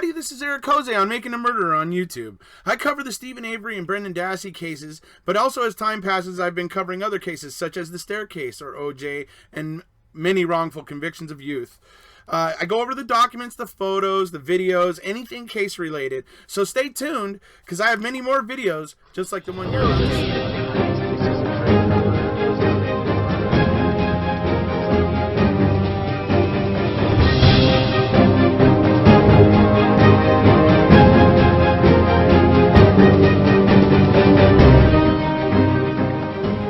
everybody, this is Eric Jose on Making a Murderer on YouTube. I cover the Stephen Avery and Brendan Dassey cases, but also as time passes, I've been covering other cases such as the Staircase or OJ and many wrongful convictions of youth. I go over the documents, the photos, the videos, anything case related. So stay tuned, because I have many more videos just like the one you're about to see.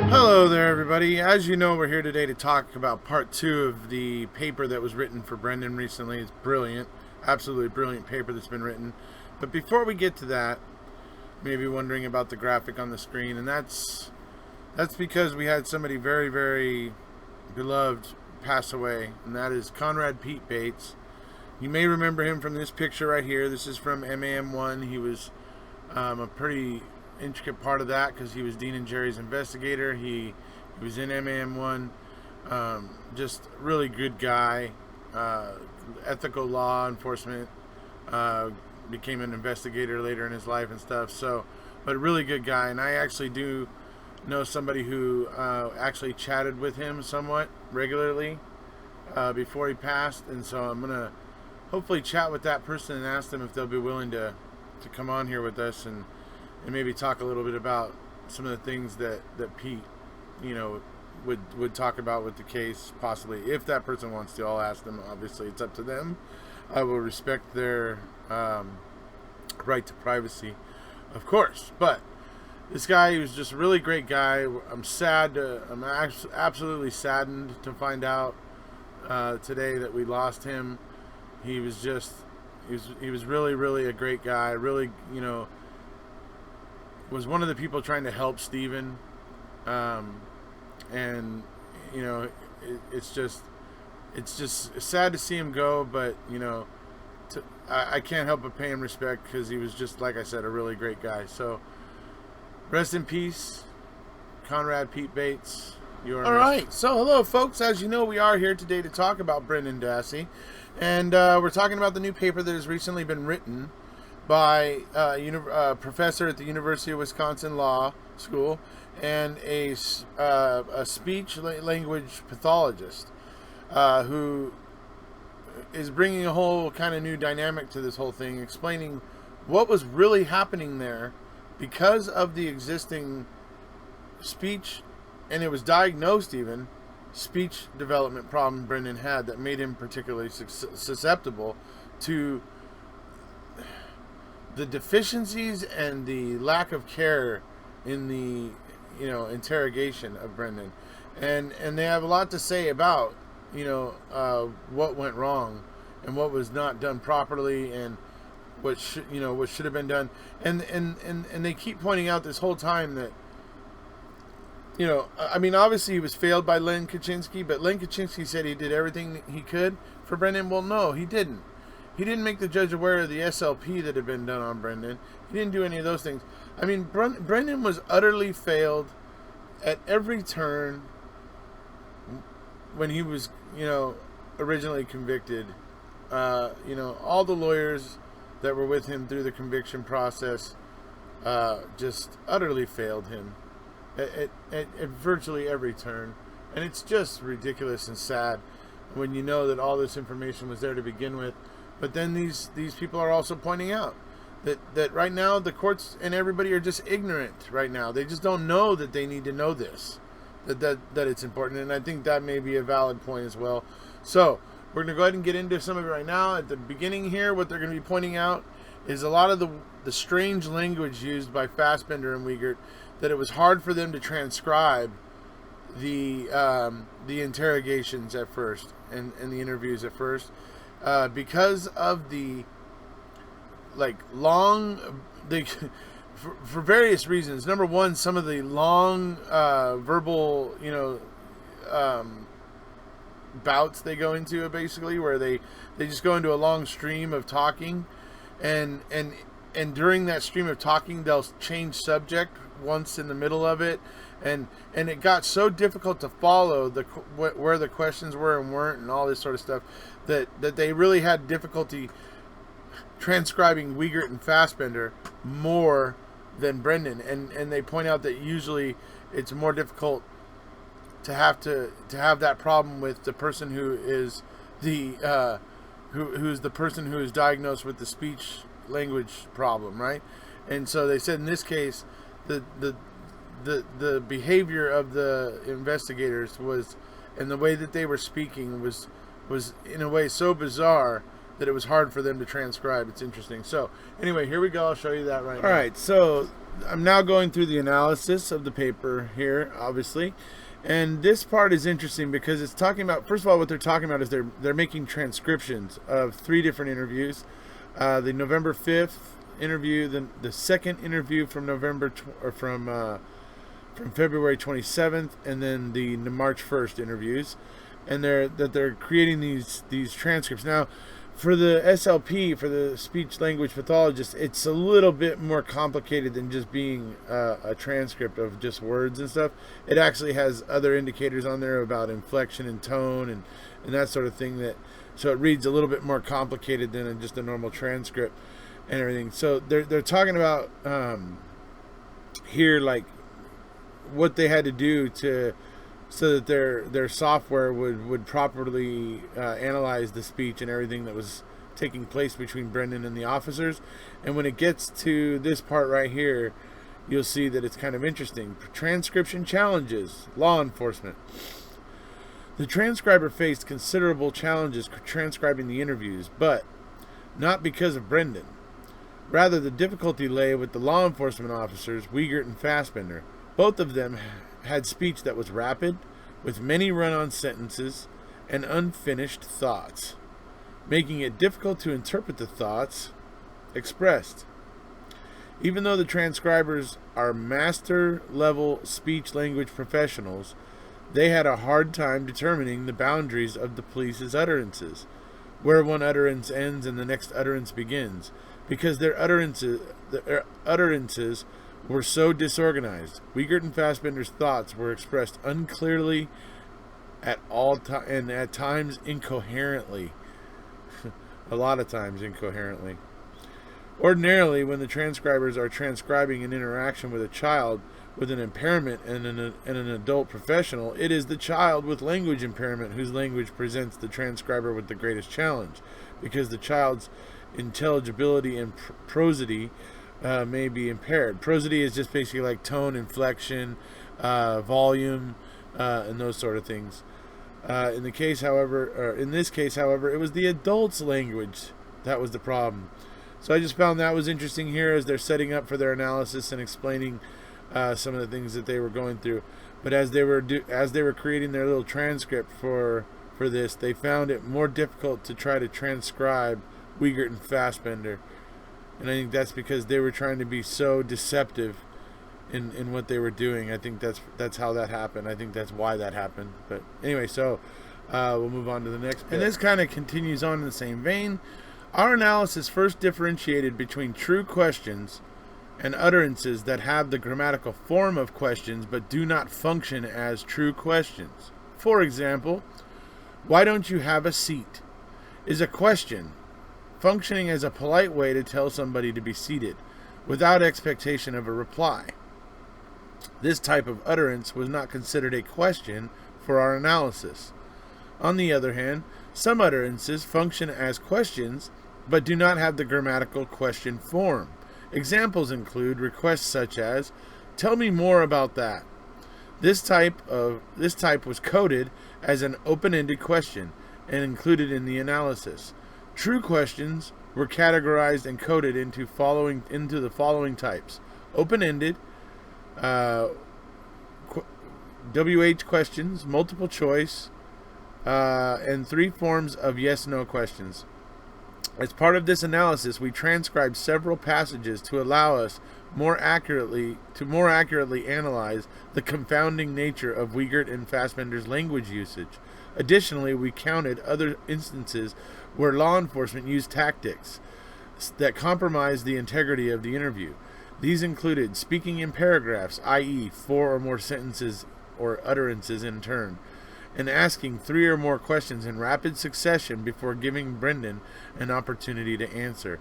Hello there, everybody. As you know, we're here today to talk about part 2 of the paper that was written for Brendan recently. It's brilliant, absolutely brilliant paper that's been written. But before we get to that, maybe wondering about the graphic on the screen, and that's because we had somebody very, very beloved pass away, and that is Conrad Pete Bates. You may remember him from this picture right here. This is from MAM1. He was a pretty intricate part of that because he was Dean and Jerry's investigator. He was in MAM1. Just really good guy. Ethical law enforcement. Became an investigator later in his life and stuff. So, but a really good guy. And I actually do know somebody who actually chatted with him somewhat regularly before he passed. And so I'm gonna hopefully chat with that person and ask them if they'll be willing to come on here with us and maybe talk a little bit about some of the things that Pete, would talk about with the case, possibly, if that person wants to. I'll ask them. Obviously, it's up to them. I will respect their right to privacy, of course. But this guy, he was just a really great guy. I'm absolutely saddened to find out today that we lost him. He was really, really a great guy. Really, was one of the people trying to help Stephen, and it's just sad to see him go, but I can't help but pay him respect because he was just, like I said, a really great guy. So rest in peace, Conrad Pete Bates. All right, so hello folks. As you know, we are here today to talk about Brendan Dassey, and we're talking about the new paper that has recently been written by a professor at the University of Wisconsin Law School and a speech language pathologist who is bringing a whole kind of new dynamic to this whole thing, explaining what was really happening there because of the existing speech, and it was diagnosed even, speech development problem Brendan had that made him particularly susceptible to the deficiencies and the lack of care in the interrogation of Brendan, and they have a lot to say about what went wrong and what was not done properly and what should have been done, and they keep pointing out this whole time that obviously he was failed by Len Kaczynski, but Len Kaczynski said he did everything he could for Brendan. Well, no, he didn't. He didn't make the judge aware of the SLP that had been done on Brendan. He didn't do any of those things. I mean, Brendan was utterly failed at every turn when he was, originally convicted. All the lawyers that were with him through the conviction process just utterly failed him at virtually every turn. And it's just ridiculous and sad when you know that all this information was there to begin with. But then these people are also pointing out that right now the courts and everybody are just ignorant right now. They just don't know that they need to know this, that it's important. And I think that may be a valid point as well. So we're going to go ahead and get into some of it right now. At the beginning here, what they're going to be pointing out is a lot of the strange language used by Fassbender and Wiegert, that it was hard for them to transcribe the interrogations at first and the interviews at first. Because of the for various reasons. Number one, some of the long verbal bouts they go into, basically, where they just go into a long stream of talking, and during that stream of talking they'll change subject once in the middle of it, and it got so difficult to follow where the questions were and weren't and all this sort of stuff that they really had difficulty transcribing Wiegert and Fassbender more than Brendan, and they point out that usually it's more difficult to have that problem with the person who is who's the person who is diagnosed with the speech language problem, right? And so they said in this case the behavior of the investigators was, and the way that they were speaking was in a way so bizarre that it was hard for them to transcribe. It's interesting. So anyway, here we go. I'll show you that right now. All right, so I'm now going through the analysis of the paper here, obviously. And this part is interesting because it's talking about, first of all, what they're talking about is they're making transcriptions of 3 different interviews. The November 5th interview, the second interview from from February 27th, and then the March 1st interviews. And they're creating these transcripts. Now, for the SLP, for the speech language pathologist, it's a little bit more complicated than just being a transcript of just words and stuff. It actually has other indicators on there about inflection and tone and that sort of thing, so it reads a little bit more complicated than just a normal transcript and everything. So they're talking about here, like, what they had to do so that their software would properly analyze the speech and everything that was taking place between Brendan and the officers. And when it gets to this part right here, you'll see that it's kind of interesting. Transcription challenges, law enforcement. The transcriber faced considerable challenges transcribing the interviews, but not because of Brendan. Rather, the difficulty lay with the law enforcement officers, Wiegert and Fassbender. Both of them had speech that was rapid, with many run-on sentences and unfinished thoughts, making it difficult to interpret the thoughts expressed. Even though the transcribers are master-level speech-language professionals, they had a hard time determining the boundaries of the police's utterances, where one utterance ends and the next utterance begins, because their utterances were so disorganized. Wiegert and Fassbender's thoughts were expressed unclearly and at times incoherently. A lot of times incoherently. Ordinarily, when the transcribers are transcribing an interaction with a child with an impairment and an adult professional, it is the child with language impairment whose language presents the transcriber with the greatest challenge, because the child's intelligibility and prosody may be impaired. Prosody is just basically like tone, inflection, volume, and those sort of things. In this case, however, it was the adult's language that was the problem. So I just found that was interesting here as they're setting up for their analysis and explaining some of the things that they were going through. But as they were creating their little transcript for this, they found it more difficult to try to transcribe Wiegert and Fassbender. And I think that's because they were trying to be so deceptive in what they were doing. I think that's how that happened. I think that's why that happened. But anyway, so we'll move on to the next bit. And this kind of continues on in the same vein. Our analysis first differentiated between true questions and utterances that have the grammatical form of questions but do not function as true questions. For example, why don't you have a seat is a question, functioning as a polite way to tell somebody to be seated, without expectation of a reply. This type of utterance was not considered a question for our analysis. On the other hand, some utterances function as questions, but do not have the grammatical question form. Examples include requests such as, "Tell me more about that." This type was coded as an open-ended question and included in the analysis. True questions were categorized and coded into the following types: open-ended, WH questions, multiple choice, and 3 forms of yes/no questions. As part of this analysis, we transcribed several passages to allow us more accurately analyze the confounding nature of Wiegert and Fassbender's language usage. Additionally, we counted other instances where law enforcement used tactics that compromised the integrity of the interview. These included speaking in paragraphs, i.e., 4 or more sentences or utterances in turn, and asking 3 or more questions in rapid succession before giving Brendan an opportunity to answer.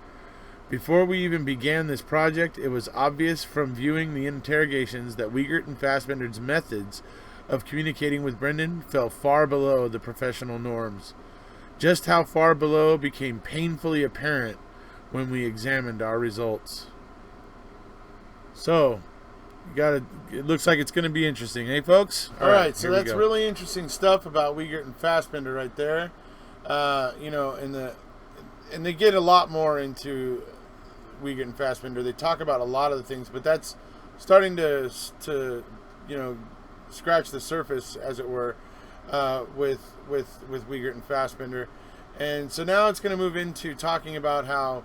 Before we even began this project, it was obvious from viewing the interrogations that Wiegert and Fassbender's methods of communicating with Brendan fell far below the professional norms. Just how far below became painfully apparent when we examined our results. So, it looks like it's going to be interesting, hey folks? All right, so that's really interesting stuff about Wiegert and Fassbender right there. And they get a lot more into Wiegert and Fassbender. They talk about a lot of the things, but that's starting to scratch the surface, as it were, with Wiegert and Fassbender. And so now it's going to move into talking about how,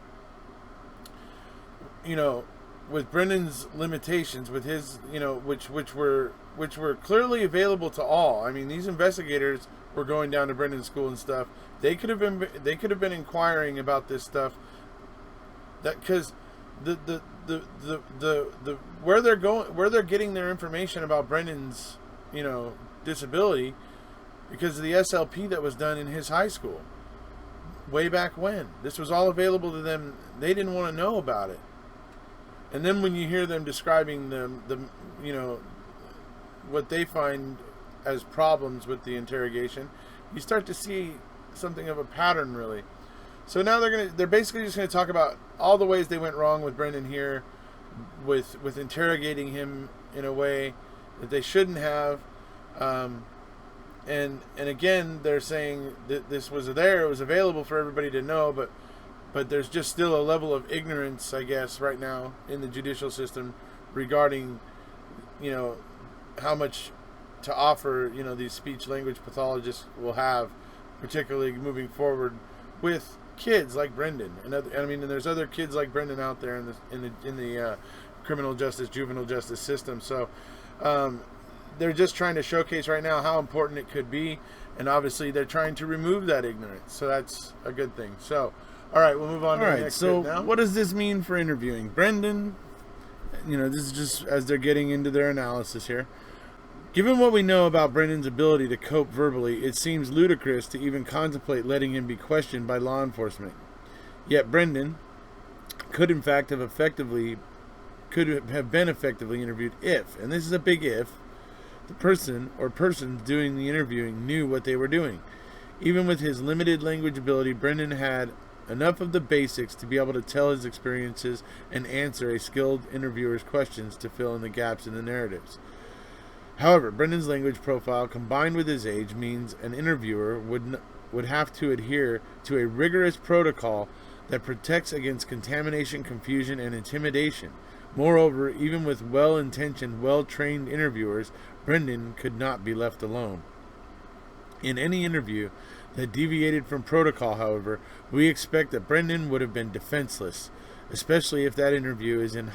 with Brendan's limitations, with his, which were clearly available to all. I mean, these investigators were going down to Brendan's school and stuff. They could have been inquiring about this stuff. That because the where they're getting their information about Brendan's disability, because of the SLP that was done in his high school way back when. This was all available to them. They didn't want to know about it. And then when you hear them describing the what they find as problems with the interrogation, you start to see something of a pattern, really. So now they're basically just going to talk about all the ways they went wrong with Brendan here, with interrogating him in a way that they shouldn't have. And again, they're saying that this was there, it was available for everybody to know, but there's just still a level of ignorance, I guess, right now in the judicial system regarding, how much to offer, these speech language pathologists will have, particularly moving forward with kids like Brendan. And there's other kids like Brendan out there in the criminal justice, juvenile justice system. So they're just trying to showcase right now how important it could be, and obviously they're trying to remove that ignorance. So that's a good thing. So, all right, we'll move on to the next bit now. What does this mean for interviewing Brendan? This is just as they're getting into their analysis here. Given what we know about Brendan's ability to cope verbally, it seems ludicrous to even contemplate letting him be questioned by law enforcement. Yet Brendan could have been effectively interviewed if, and this is a big if, the person or persons doing the interviewing knew what they were doing. Even with his limited language ability, Brendan had enough of the basics to be able to tell his experiences and answer a skilled interviewer's questions to fill in the gaps in the narratives. However, Brendan's language profile combined with his age means an interviewer would have to adhere to a rigorous protocol that protects against contamination, confusion, and intimidation. Moreover, even with well-intentioned, well-trained interviewers, Brendan could not be left alone. In any interview that deviated from protocol, however, we expect that Brendan would have been defenseless, especially if that interview is in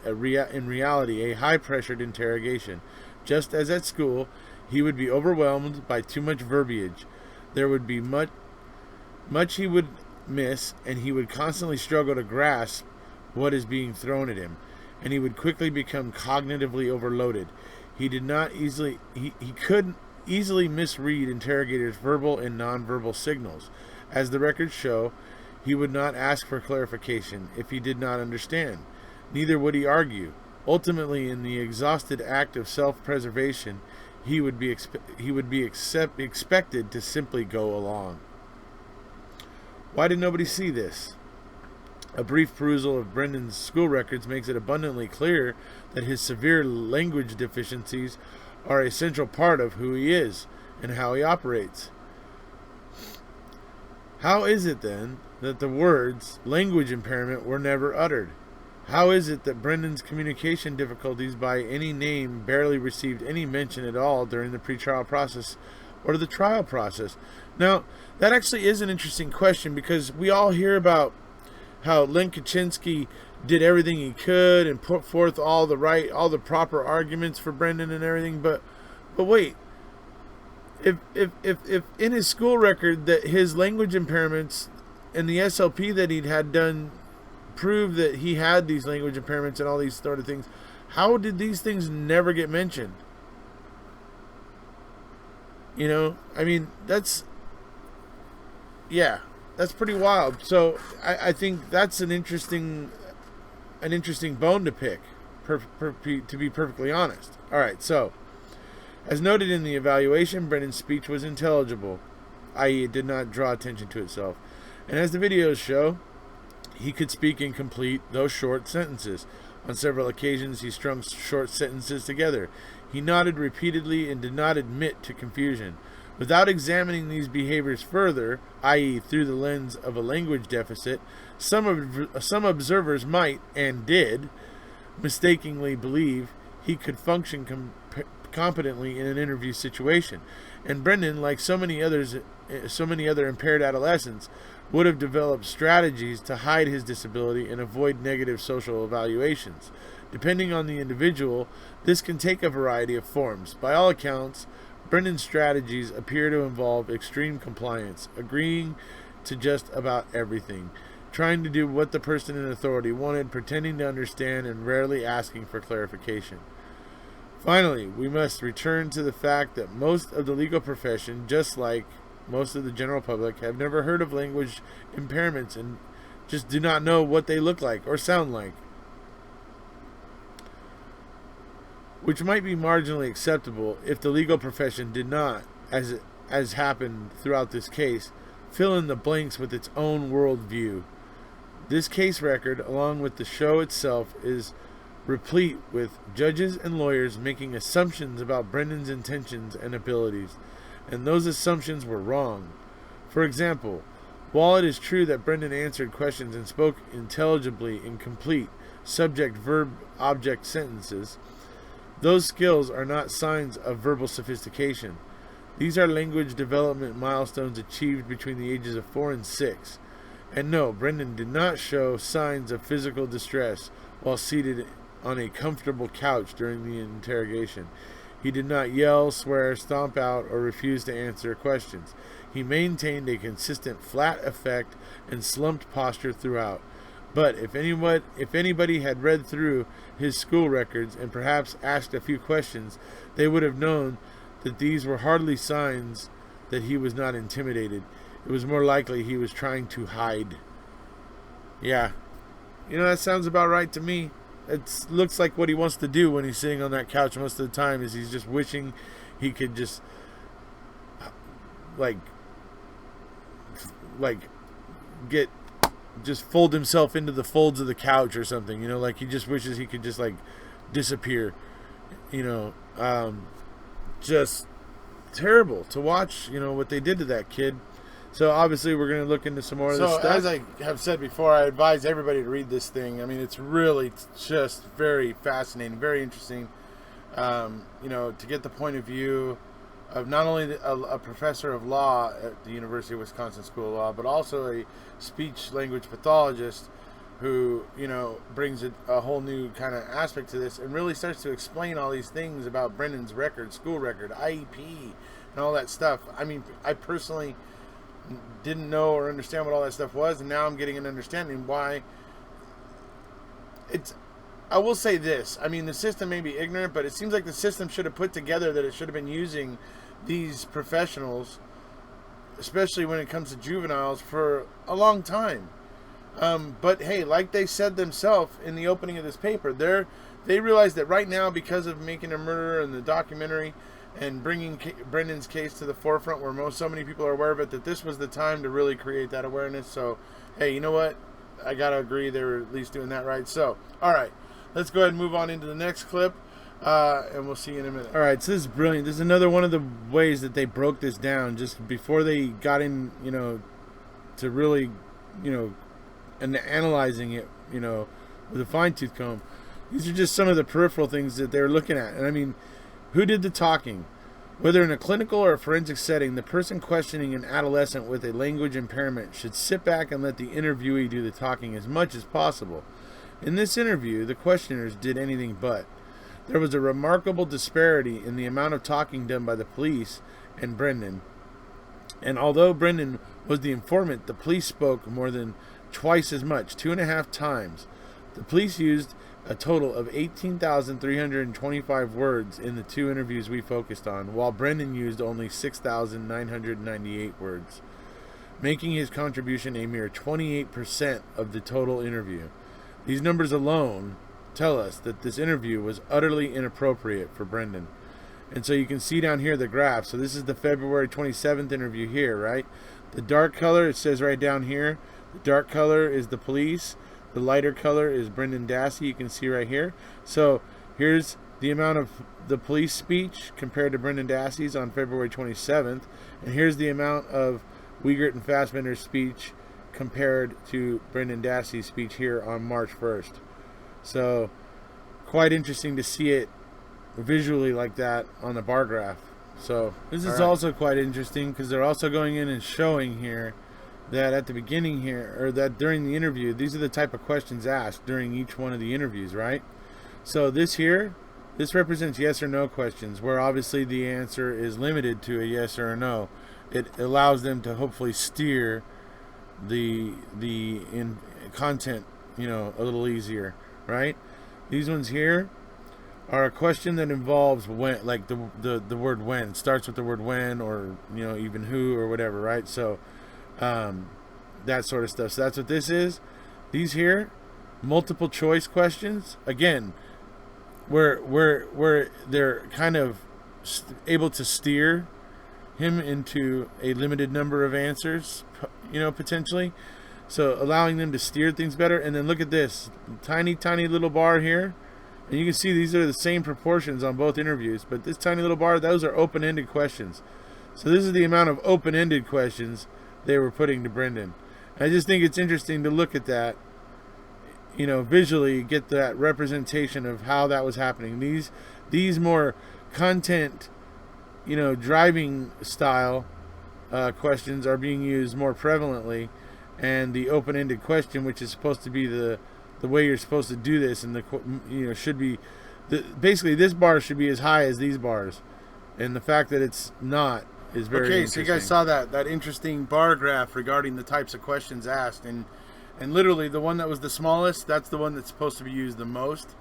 reality a high-pressured interrogation. Just as at school, he would be overwhelmed by too much verbiage. There would be much he would miss, and he would constantly struggle to grasp what is being thrown at him, and he would quickly become cognitively overloaded. He could easily misread interrogators' verbal and nonverbal signals. As the records show, he would not ask for clarification if he did not understand. Neither would he argue. Ultimately, in the exhausted act of self-preservation, he would be expected to simply go along. Why did nobody see this? A brief perusal of Brendan's school records makes it abundantly clear that his severe language deficiencies are a central part of who he is and how he operates. How is it then that the words language impairment were never uttered? How is it that Brendan's communication difficulties by any name barely received any mention at all during the pretrial process or the trial process? Now, that actually is an interesting question, because we all hear about how Len Kaczynski did everything he could and put forth all the proper arguments for Brendan and everything, but wait, if in his school record that his language impairments and the SLP that he'd had done prove that he had these language impairments and all these sort of things, how did these things never get mentioned? That's, yeah. that's pretty wild. So I think that's an interesting bone to pick, to be perfectly honest. All right, so as noted in the evaluation, Brennan's speech was intelligible, i.e. it did not draw attention to itself. And as the videos show, he could speak in complete, though short, sentences. On several occasions, he strung short sentences together. He nodded repeatedly and did not admit to confusion. Without examining these behaviors further, i.e. through the lens of a language deficit, some observers might, and did, mistakenly believe he could function competently in an interview situation. And Brendan, like so many other impaired adolescents, would have developed strategies to hide his disability and avoid negative social evaluations. Depending on the individual, this can take a variety of forms. By all accounts, Brendan's strategies appear to involve extreme compliance, agreeing to just about everything, trying to do what the person in authority wanted, pretending to understand, and rarely asking for clarification. Finally, we must return to the fact that most of the legal profession, just like most of the general public, have never heard of language impairments and just do not know what they look like or sound like, which might be marginally acceptable if the legal profession did not, as happened throughout this case, fill in the blanks with its own worldview. This case record, along with the show itself, is replete with judges and lawyers making assumptions about Brendan's intentions and abilities, and those assumptions were wrong. For example, while it is true that Brendan answered questions and spoke intelligibly in complete subject-verb-object sentences, those skills are not signs of verbal sophistication. These are language development milestones achieved between the ages of 4 and 6. And no, Brendan did not show signs of physical distress while seated on a comfortable couch during the interrogation. He did not yell, swear, stomp out, or refuse to answer questions. He maintained a consistent flat effect and slumped posture throughout. But if anybody had read through his school records and perhaps asked a few questions, they would have known that these were hardly signs that he was not intimidated. It was more likely he was trying to hide. Yeah. That sounds about right to me. It looks like what he wants to do when he's sitting on that couch most of the time is he's just wishing he could just fold himself into the folds of the couch or something, like he just wishes he could just disappear, just terrible to watch, what they did to that kid. So obviously we're going to look into some more of this stuff. As I have said before, I advise everybody to read this thing. I mean, it's really just very fascinating, very interesting, to get the point of view of not only a professor of law at the University of Wisconsin School of Law, but also a speech language pathologist who, brings a whole new kind of aspect to this and really starts to explain all these things about Brendan's record, school record, IEP, and all that stuff. I mean, I personally didn't know or understand what all that stuff was, and now I'm getting an understanding why I will say this. I mean, the system may be ignorant, but it seems like the system should have put together that it should have been using these professionals, especially when it comes to juveniles, for a long time. But hey, like they said themselves in the opening of this paper, they realize that right now, because of Making a Murderer and the documentary and bringing Brendan's case to the forefront where so many people are aware of it, that this was the time to really create that awareness. So, hey, you know what? I got to agree they were at least doing that right. So, all right, let's go ahead and move on into the next clip, and we'll see you in a minute. All right, so this is brilliant. This is another one of the ways that they broke this down just before they got in, to really, and analyzing it, with a fine-tooth comb. These are just some of the peripheral things that they're looking at. And I mean, who did the talking? Whether in a clinical or a forensic setting, the person questioning an adolescent with a language impairment should sit back and let the interviewee do the talking as much as possible. In this interview, the questioners did anything but. There was a remarkable disparity in the amount of talking done by the police and Brendan. And although Brendan was the informant, the police spoke more than twice as much, 2.5 times. The police used a total of 18,325 words in the 2 interviews we focused on, while Brendan used only 6,998 words. making his contribution a mere 28% of the total interview. These numbers alone tell us that this interview was utterly inappropriate for Brendan. And so you can see down here the graph. So this is the February 27th interview here, right? The dark color, it says right down here, the dark color is the police. The lighter color is Brendan Dassey, you can see right here. So here's the amount of the police speech compared to Brendan Dassey's on February 27th. And here's the amount of Highlihgts and Fassbender's speech compared to Brendan Dassey's speech here on March 1st. So quite interesting to see it visually like that on the bar graph. So this is also quite interesting because they're also going in and showing here that at the beginning here, or that during the interview, these are the type of questions asked during each one of the interviews, right? So this here, this represents yes or no questions, where obviously the answer is limited to a yes or a no. It allows them to hopefully steer the in content, a little easier, right? These ones here are a question that involves when, like the word when. It starts with the word when, or even who or whatever, right? So that sort of stuff. So that's what this is. These here, multiple choice questions, again, where they're kind of able to steer him into a limited number of answers, potentially. So allowing them to steer things better. And then look at this tiny little bar here, and you can see these are the same proportions on both interviews, but this tiny little bar, those are open-ended questions. So this is the amount of open-ended questions they were putting to Brendan. I just think it's interesting to look at that, visually get that representation of how that was happening. These more content, driving style questions are being used more prevalently, and the open-ended question, which is supposed to be the way you're supposed to do this, and should be basically this bar should be as high as these bars, and the fact that it's not is very interesting. So you guys saw that interesting bar graph regarding the types of questions asked, and literally the one that was the smallest, that's the one that's supposed to be used the most.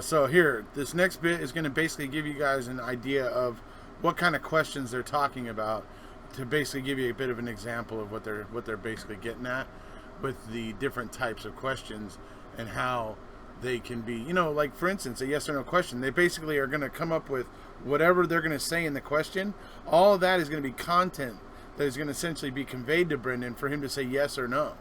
So here, this next bit is going to basically give you guys an idea of what kind of questions they're talking about, to basically give you a bit of an example of what they're basically getting at with the different types of questions and how they can be, like for instance, a yes or no question. They basically are going to come up with whatever they're going to say in the question. All of that is going to be content that is going to essentially be conveyed to Brendan for him to say yes or no,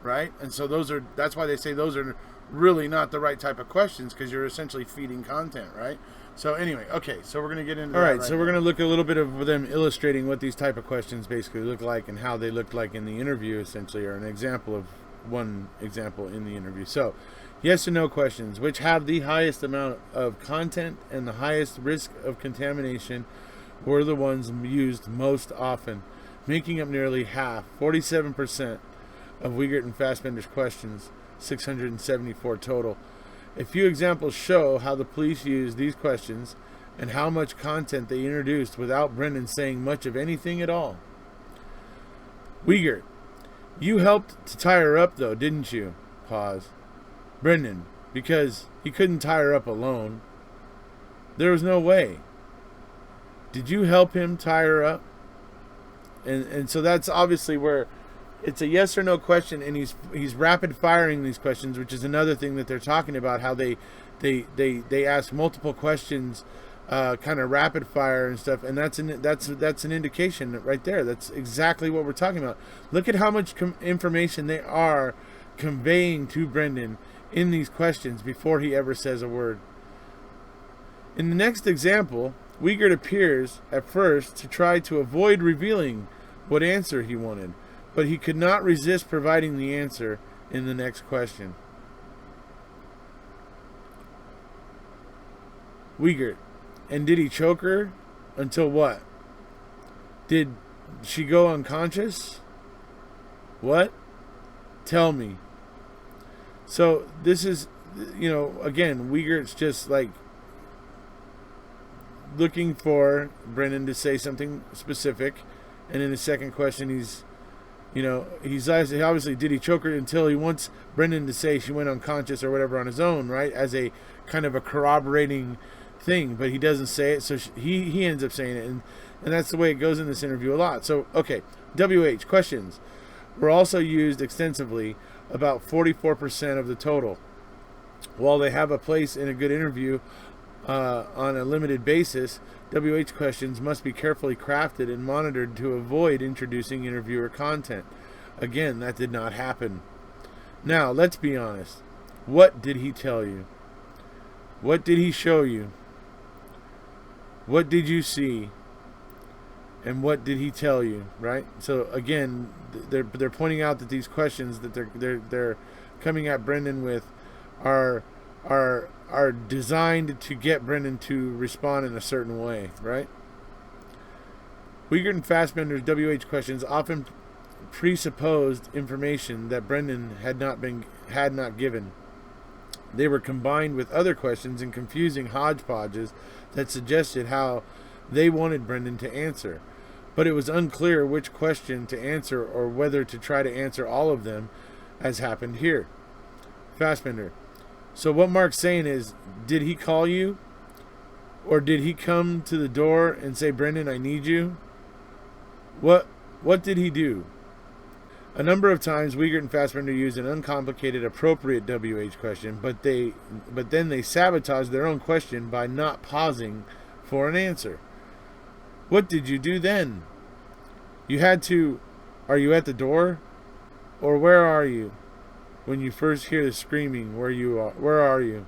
right? And so that's why they say those are really not the right type of questions, because you're essentially feeding content, right? So anyway, okay, so we're going to get into that. All right, so we're going to look a little bit of them illustrating what these type of questions basically look like and how they looked like in the interview, essentially, or an example of one example in the interview. So, yes or no questions, which have the highest amount of content and the highest risk of contamination, were the ones used most often, making up nearly half, 47%, of Highlihgts and Fassbender's questions, 674 total. A few examples show how the police used these questions and how much content they introduced without Brendan saying much of anything at all. Highlihgts: you helped to tie her up though, didn't you? Pause. Brendan: because he couldn't tie her up alone. There was no way. Did you help him tie her up? And so that's obviously where it's a yes or no question, and he's rapid firing these questions, which is another thing that they're talking about, how they ask multiple questions, kind of rapid fire and stuff, and that's an indication right there. That's exactly what we're talking about. Look at how much information they are conveying to Brendan in these questions before he ever says a word. In the next example, Highlihgts appears at first to try to avoid revealing what answer he wanted, but he could not resist providing the answer in the next question. Highlihgts: and did he choke her until what? Did she go unconscious? What? Tell me. So this is, again, Highlihgts just like looking for Brendan to say something specific, and in the second question he's obviously, did he choke her, until he wants Brendan to say she went unconscious or whatever on his own, right, as a kind of a corroborating thing, but he doesn't say it, so he ends up saying it, and that's the way it goes in this interview a lot. So, okay, WH questions were also used extensively, about 44% of the total. While they have a place in a good interview on a limited basis, WH questions must be carefully crafted and monitored to avoid introducing interviewer content. Again, that did not happen. Now, let's be honest. What did he tell you? What did he show you? What did you see? And what did he tell you? Right? So again, they're pointing out that these questions that they're coming at Brendan with are designed to get Brendan to respond in a certain way, right? Highlihgts and Fassbender's WH questions often presupposed information that Brendan had not given. They were combined with other questions in confusing hodgepodges that suggested how they wanted Brendan to answer. But it was unclear which question to answer or whether to try to answer all of them, as happened here. Fassbender. So what Mark's saying is, did he call you? Or did he come to the door and say, Brendan, I need you? What did he do? A number of times, Highlihgts and Fassbender used an uncomplicated, appropriate WH question, but then they sabotaged their own question by not pausing for an answer. What did you do then? You had to, are you at the door? Or where are you? When you first hear the screaming, where are you?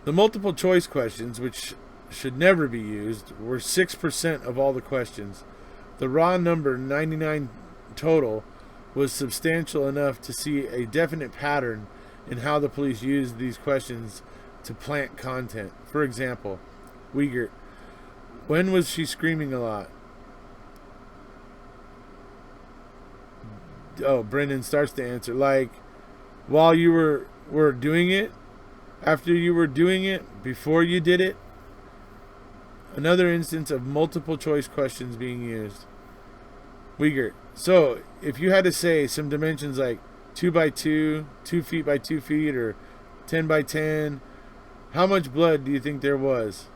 The multiple choice questions, which should never be used, were 6% of all the questions. The raw number, 99 total, was substantial enough to see a definite pattern in how the police used these questions to plant content. For example, Highlihgts, when was she screaming a lot? Oh, Brendan starts to answer, like, while you were doing it, after you were doing it, before you did it. Another instance of multiple choice questions being used. Highlihgts. So, if you had to say some dimensions like 2 by 2, 2 feet by 2 feet, or 10 by 10, how much blood do you think there was?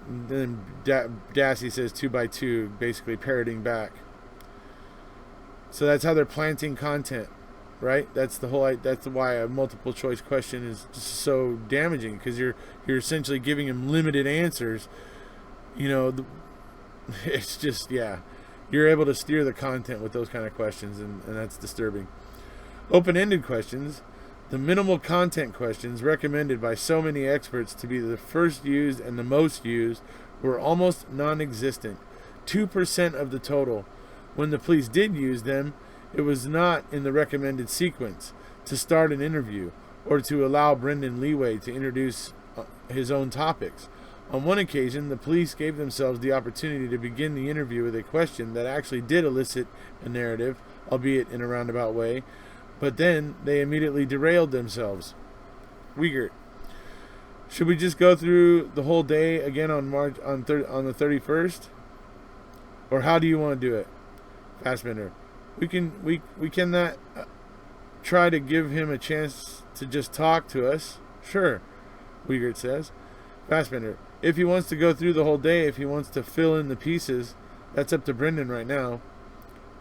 And then Dassey says 2 by 2, basically parroting back. So that's how they're planting content, right? That's why a multiple choice question is just so damaging, because you're essentially giving them limited answers. You know, it's just, yeah. You're able to steer the content with those kind of questions, and that's disturbing. Open-ended questions, the minimal content questions recommended by so many experts to be the first used and the most used, were almost non-existent. 2% of the total. When the police did use them, it was not in the recommended sequence to start an interview or to allow Brendan leeway to introduce his own topics. On one occasion, the police gave themselves the opportunity to begin the interview with a question that actually did elicit a narrative, albeit in a roundabout way, but then they immediately derailed themselves. Highlihgts. Should we just go through the whole day again on the 31st? Or how do you want to do it? Fassbender. We can not try to give him a chance to just talk to us. Sure, Highlihgts says. Fassbender. If he wants to go through the whole day, if he wants to fill in the pieces, that's up to Brendan right now.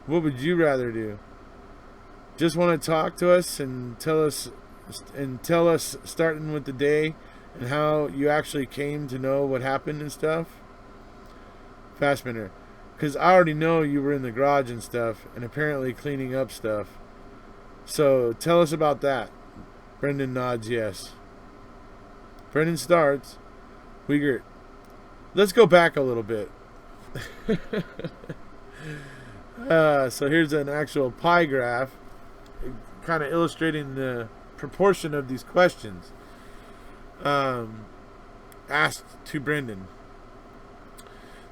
What would you rather do? Just want to talk to us and tell us starting with the day and how you actually came to know what happened and stuff? Fassbender. Because I already know you were in the garage and stuff, and apparently cleaning up stuff. So tell us about that. Brendan nods yes. Brendan starts. Highlihgts. Let's go back a little bit. So here's an actual pie graph, kind of illustrating the proportion of these questions asked to Brendan.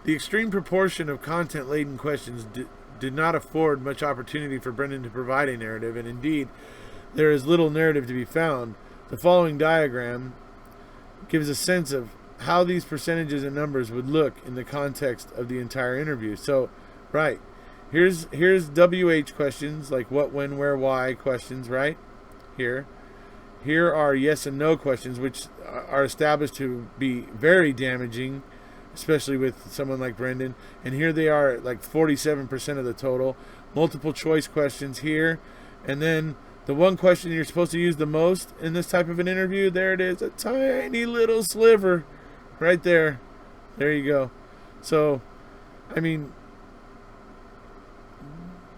The extreme proportion of content-laden questions did not afford much opportunity for Brendan to provide a narrative, and indeed, there is little narrative to be found. The following diagram gives a sense of how these percentages and numbers would look in the context of the entire interview. So, right, here's WH questions, like what, when, where, why questions, right? Here are yes and no questions, which are established to be very damaging especially with someone like Brendan. And here they are at like 47% of the total. Multiple choice questions here. And then the one question you're supposed to use the most in this type of an interview, there it is, a tiny little sliver right there. There you go. So, I mean,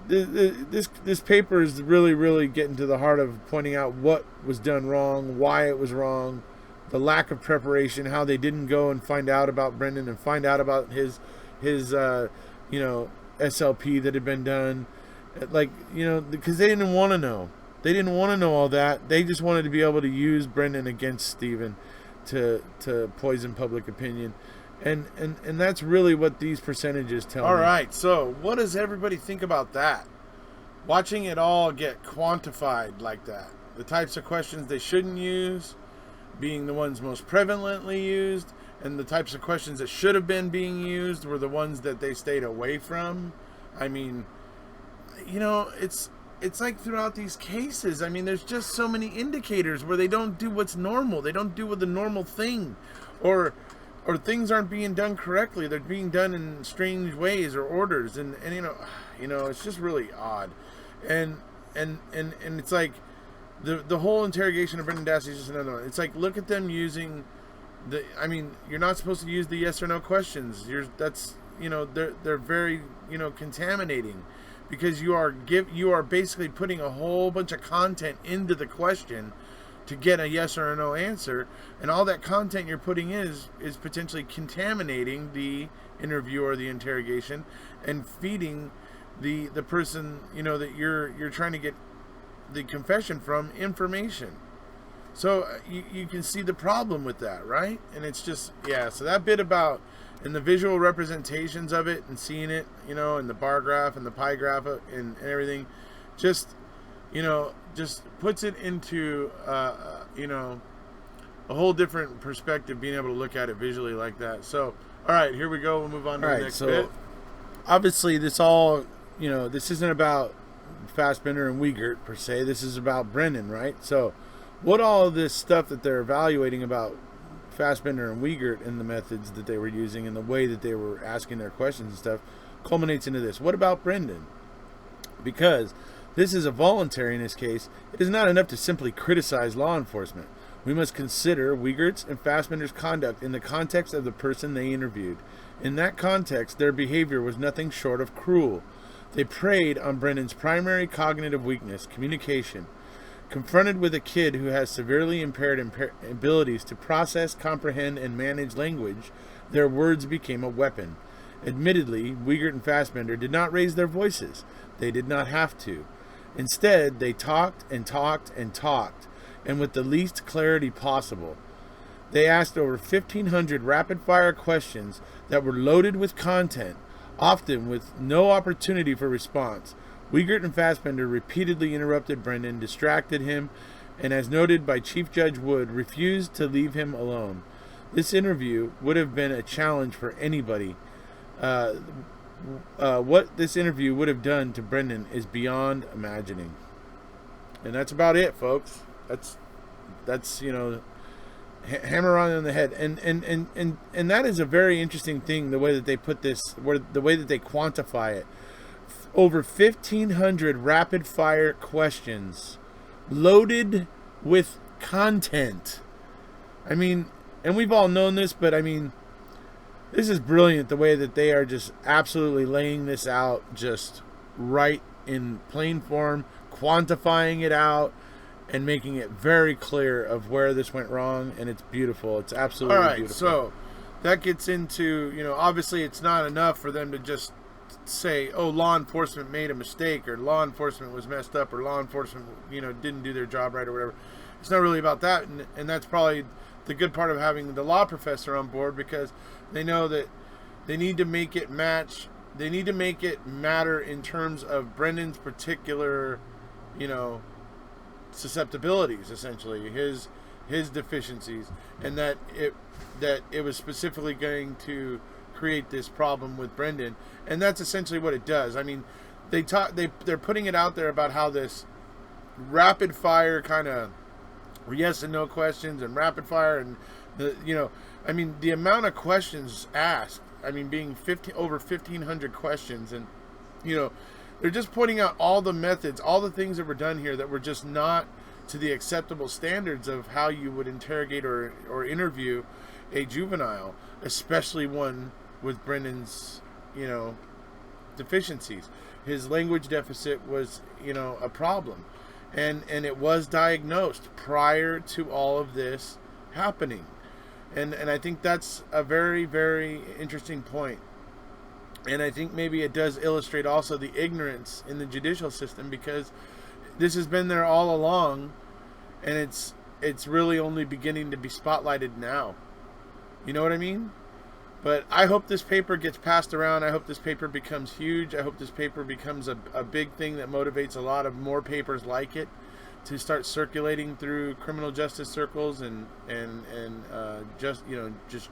this paper is really getting to the heart of pointing out what was done wrong, why it was wrong, the lack of preparation, how they didn't go and find out about Brendan and find out about his SLP that had been done, like, because they didn't want to know. They didn't want to know all that. They just wanted to be able to use Brendan against Stephen to poison public opinion. And that's really what these percentages tell me. All right, so what does everybody think about that? Watching it all get quantified like that. The types of questions they shouldn't use being the ones most prevalently used, and the types of questions that should have been being used were the ones that they stayed away from. I mean, it's like throughout these cases, I mean, there's just so many indicators where they don't do what's normal. They don't do the normal thing, or things aren't being done correctly. They're being done in strange ways or orders, and it's just really odd. And it's like the whole interrogation of Brendan Dassey is just another one. It's like, look at them using you're not supposed to use the yes or no questions. They're very contaminating, because you are basically putting a whole bunch of content into the question to get a yes or a no answer, and all that content you're putting is potentially contaminating the interview or the interrogation, and feeding the person that you're trying to get the confession from information. So you can see the problem with that, right? And it's just, so that bit about, and the visual representations of it and seeing it, in the bar graph and the pie graph and everything, just puts it into, a whole different perspective, being able to look at it visually like that. So, all right, here we go. We'll move on to the next bit. Obviously, this all, this isn't about Fassbender and Highlihgts per se. This is about Brendan, right? So, what all of this stuff that they're evaluating about Fassbender and Highlihgts and the methods that they were using and the way that they were asking their questions and stuff culminates into this. What about Brendan? Because this is a voluntariness case, it is not enough to simply criticize law enforcement. We must consider Highlihgts and Fassbender's conduct in the context of the person they interviewed. In that context, their behavior was nothing short of cruel. They preyed on Brendan's primary cognitive weakness, communication. Confronted with a kid who has severely impaired abilities to process, comprehend, and manage language, their words became a weapon. Admittedly, Highlihgts and Fassbender did not raise their voices. They did not have to. Instead, they talked and talked and talked, and with the least clarity possible. They asked over 1,500 rapid-fire questions that were loaded with content, often with no opportunity for response. Highlihgts and Fassbender repeatedly interrupted Brendan, distracted him, and, as noted by Chief Judge Wood, refused to leave him alone. This interview would have been a challenge for anybody. What this interview would have done to Brendan is beyond imagining. And that's about it, folks. That's hammer on the head. And that is a very interesting thing, the way that they put this, the way that they quantify it. Over 1,500 rapid fire questions loaded with content. I mean, and we've all known this, but I mean, this is brilliant, the way that they are just absolutely laying this out just right in plain form, quantifying it out, and making it very clear of where this went wrong, and it's beautiful. It's absolutely beautiful. All right, so that gets into, obviously it's not enough for them to just say, oh, law enforcement made a mistake, or law enforcement was messed up, or law enforcement, didn't do their job right, or whatever. It's not really about that, and that's probably the good part of having the law professor on board, because they know that they need to make it match. They need to make it matter in terms of Brendan's particular, susceptibilities, essentially his deficiencies, and that it was specifically going to create this problem with Brendan, and that's essentially what it does. I mean, they're putting it out there about how this rapid fire kind of yes and no questions and rapid fire, and the amount of questions asked, being over 1,500 questions, and they're just pointing out all the methods, all the things that were done here that were just not to the acceptable standards of how you would interrogate or interview a juvenile, especially one with Brendan's deficiencies. His language deficit was a problem, and it was diagnosed prior to all of this happening, and I think that's a very, very interesting point. And I think maybe it does illustrate also the ignorance in the judicial system, because this has been there all along, and it's really only beginning to be spotlighted now. You know what I mean? But I hope this paper gets passed around. I hope this paper becomes huge. I hope this paper becomes a big thing that motivates a lot of more papers like it to start circulating through criminal justice circles and just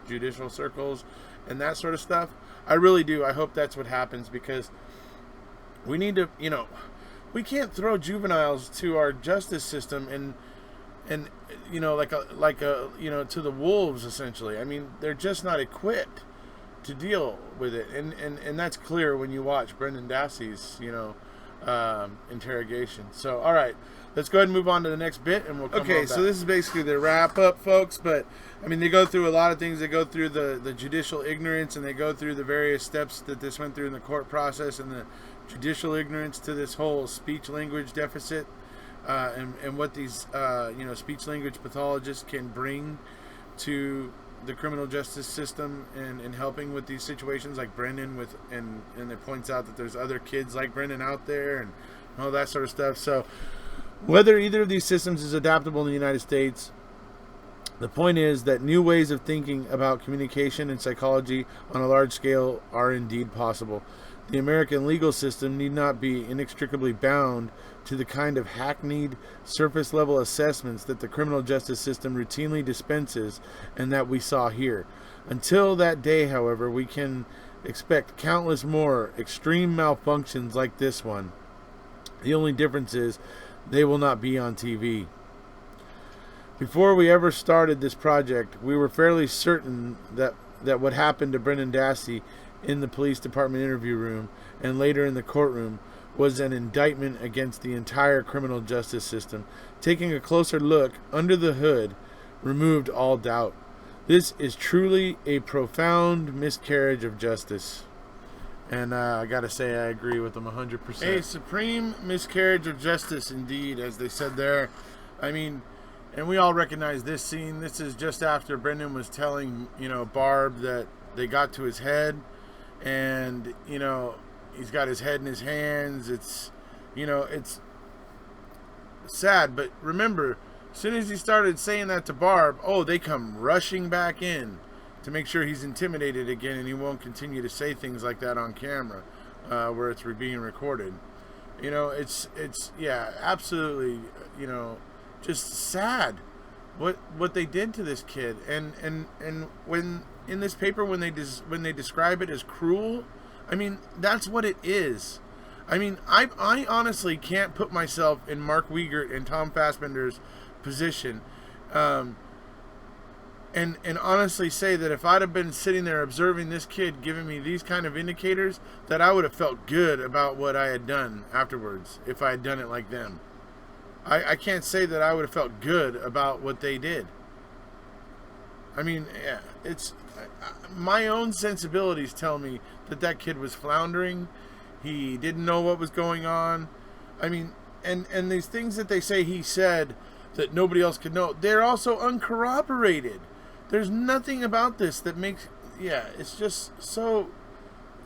judicial circles and that sort of stuff. I really do. I hope that's what happens, because we need to, we can't throw juveniles to our justice system and to the wolves, essentially. They're just not equipped to deal with it, and that's clear when you watch Brendan Dassey's interrogation. So, all right, let's go ahead and move on to the next bit, and we'll come on back. So this is basically the wrap up, folks. But they go through a lot of things. They go through the judicial ignorance, and they go through the various steps that this went through in the court process, and the judicial ignorance to this whole speech language deficit. And what these speech language pathologists can bring to the criminal justice system, and helping with these situations like Brendan and it points out that there's other kids like Brendan out there and all that sort of stuff. So whether either of these systems is adaptable in the United States, the point is that new ways of thinking about communication and psychology on a large scale are indeed possible. The American legal system need not be inextricably bound to the kind of hackneyed, surface-level assessments that the criminal justice system routinely dispenses and that we saw here. Until that day, however, we can expect countless more extreme malfunctions like this one. The only difference is they will not be on TV. Before we ever started this project, we were fairly certain that what happened to Brendan Dassey in the police department interview room and later in the courtroom was an indictment against the entire criminal justice system. Taking a closer look under the hood removed all doubt. This is truly a profound miscarriage of justice. And I gotta say, I agree with them 100%. A supreme miscarriage of justice, indeed, as they said there. And we all recognize this scene. This is just after Brendan was telling, Barb that they got to his head, and he's got his head in his hands. It's sad, but remember, as soon as he started saying that to Barb, they come rushing back in to make sure he's intimidated again, and he won't continue to say things like that on camera, where it's being recorded. It's absolutely, just sad what they did to this kid, and when in this paper, when they describe it as cruel, that's what it is. I honestly can't put myself in Mark Wiegert and Tom Fassbender's position, and honestly say that if I'd have been sitting there observing this kid giving me these kind of indicators, that I would have felt good about what I had done afterwards if I had done it like them. I can't say that I would have felt good about what they did. It's my own sensibilities tell me that kid was floundering. He didn't know what was going on. And these things that they say he said that nobody else could know, they're also uncorroborated. There's nothing about this that makes, it's just so,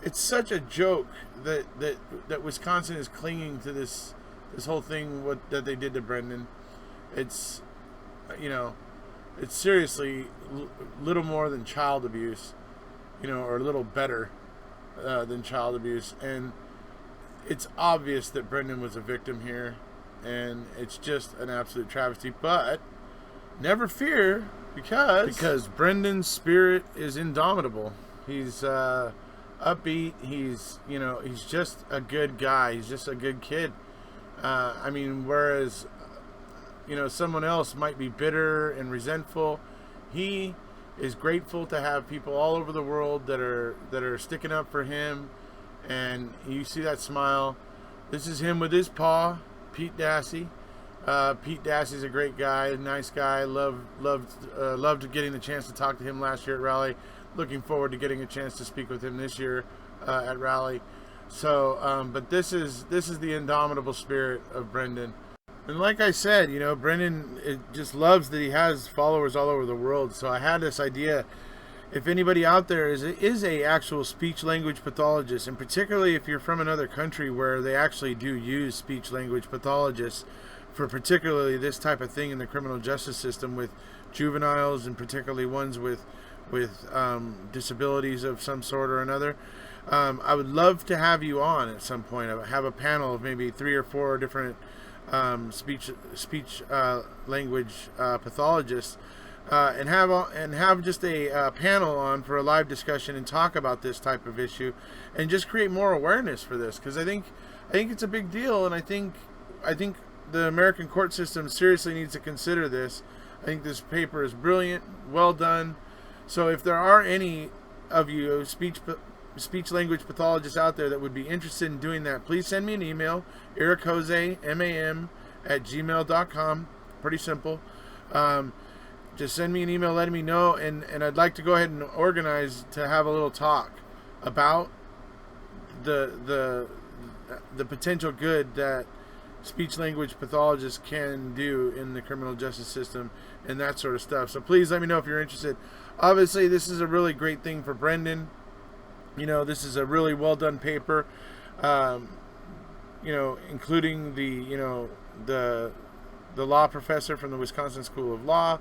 it's such a joke that Wisconsin is clinging to this whole thing that they did to Brendan. It's it's seriously little more than child abuse, or a little better than child abuse. And it's obvious that Brendan was a victim here, and it's just an absolute travesty. But never fear, because Brendan's spirit is indomitable. He's upbeat. He's just a good guy. He's just a good kid. Whereas someone else might be bitter and resentful, he is grateful to have people all over the world that are sticking up for him. And you see that smile. This is him with his paw, Pete Dassey. Pete Dassey's a great guy, nice guy. Loved getting the chance to talk to him last year at Raleigh. Looking forward to getting a chance to speak with him this year at Raleigh. So, but this is the indomitable spirit of Brendan. And like I said, Brendan just loves that he has followers all over the world. So I had this idea, if anybody out there is a actual speech language pathologist, and particularly if you're from another country where they actually do use speech language pathologists for particularly this type of thing in the criminal justice system with juveniles, and particularly ones with disabilities of some sort or another, I would love to have you on at some point. I have a panel of maybe 3 or 4 different speech language pathologists, and have just a panel on for a live discussion and talk about this type of issue, and just create more awareness for this, because I think it's a big deal, and I think the American court system seriously needs to consider this. I think this paper is brilliant, well done. So if there are any of you speech language pathologists out there that would be interested in doing that, please send me an email, iracozemam@gmail.com. Pretty simple. Just send me an email letting me know, and I'd like to go ahead and organize to have a little talk about the potential good that speech language pathologists can do in the criminal justice system and that sort of stuff. So please let me know if you're interested. Obviously, this is a really great thing for Brendan. This is a really well done paper, including the law professor from the Wisconsin School of Law.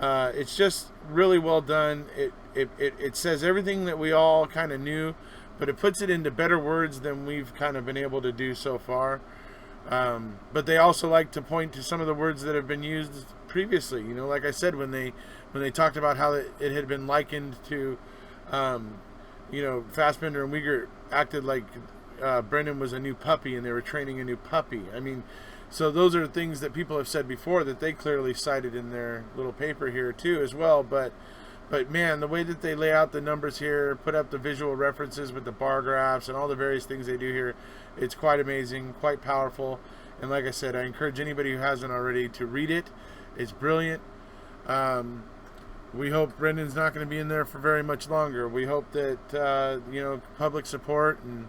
It's just really well done. It says everything that we all kind of knew, but it puts it into better words than we've kind of been able to do so far. But they also like to point to some of the words that have been used previously. Like I said, when they talked about how it had been likened to, Fassbender and Uyghur acted like Brendan was a new puppy and they were training a new puppy. I mean, so those are things that people have said before that they clearly cited in their little paper here too as well. But man, the way that they lay out the numbers here, put up the visual references with the bar graphs and all the various things they do here, it's quite amazing, quite powerful. And like I said, I encourage anybody who hasn't already to read it. It's brilliant. We hope Brendan's not going to be in there for very much longer. We hope that public support and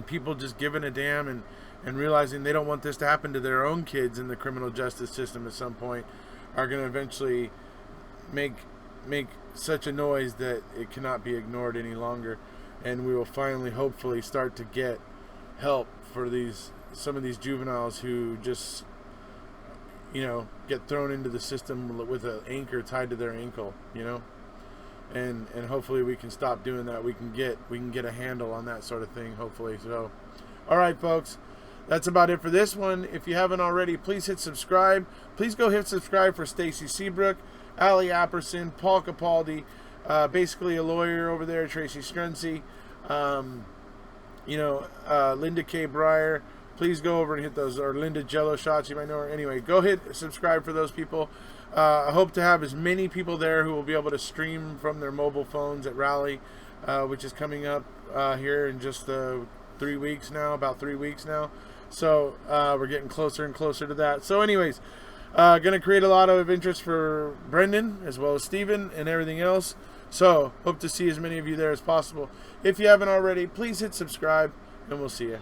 people just giving a damn and realizing they don't want this to happen to their own kids in the criminal justice system at some point are going to eventually make such a noise that it cannot be ignored any longer, and we will finally hopefully start to get help for some of these juveniles who just get thrown into the system with an anchor tied to their ankle, and hopefully we can stop doing that. We can get a handle on that sort of thing, hopefully. So all right, folks, that's about it for this one. If you haven't already, please hit subscribe. Please go hit subscribe for Stacy Seabrook, Ali Apperson, Paul Capaldi, basically a lawyer over there, Tracy Scruncy, Linda K. Breyer. Please go over and hit those, or Linda Jello Shots, you might know her. Anyway, go hit subscribe for those people. I hope to have as many people there who will be able to stream from their mobile phones at Raleigh, which is coming up here in just 3 weeks now, about 3 weeks now. So we're getting closer and closer to that. So anyways, going to create a lot of interest for Brendan as well as Stephen and everything else. So hope to see as many of you there as possible. If you haven't already, please hit subscribe, and we'll see you.